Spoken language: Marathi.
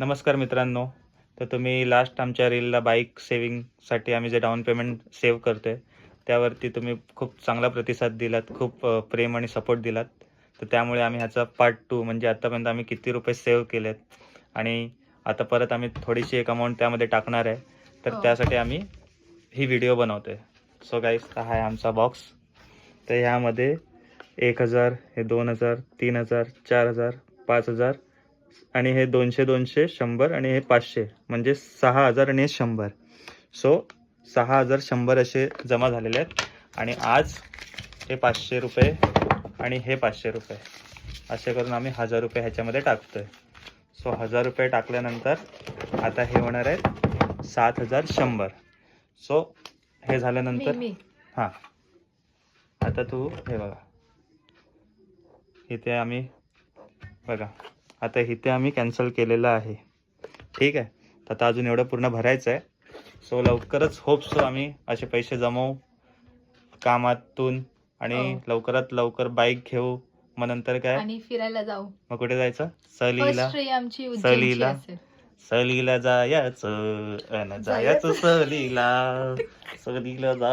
नमस्कार मित्रांनो. तर तुम्ही लास्ट आमच्या रीलला बाईक सेविंगसाठी आम्ही जे डाऊन पेमेंट सेव्ह करतोय त्यावरती तुम्ही खूप चांगला प्रतिसाद दिलात, खूप प्रेम आणि सपोर्ट दिलात. तर त्यामुळे आम्ही ह्याचा पार्ट 2 म्हणजे आतापर्यंत आम्ही किती रुपये सेव्ह केलेत आणि आता परत आम्ही थोडीशी एक अमाऊंट त्यामध्ये टाकणार आहे. तर त्यासाठी आम्ही ही व्हिडिओ बनवतोय. सो गाईस, हा आहे आमचा बॉक्स. तर ह्यामध्ये 1000, हे 2000, 3000, 4000, 5000 आणि हे 200 200 100 आणि हे 500 म्हणजे 6000 आणि हे 100. सो 6000 100 असे जमा झालेले आहेत. आणि आज हे 500 रुपये आणि हे 500 रुपये असे करून आम्ही 1000 रुपये ह्याच्यामध्ये टाकतोय. सो 1000 रुपये टाकल्यानंतर आता हे होणार आहे 7100. सो हे झाल्यानंतर हां, आता तू हे बघा, इथे आम्ही बघा, आता इथे आम्ही कॅन्सल केलेलं आहे. ठीक आहे. तर आता अजून एवढं पूर्ण भरायचं आहे. सो लवकरच होप्स आम्ही असे पैसे जमवू कामातून आणि लवकरात लवकर बाईक घेऊ. मग नंतर काय, आणि फिरायला जाऊ. मग कुठे जायचं? सहलीला. आमची उज्जैनची असेल. सहलीला जायचं सहलीला सहलीला जा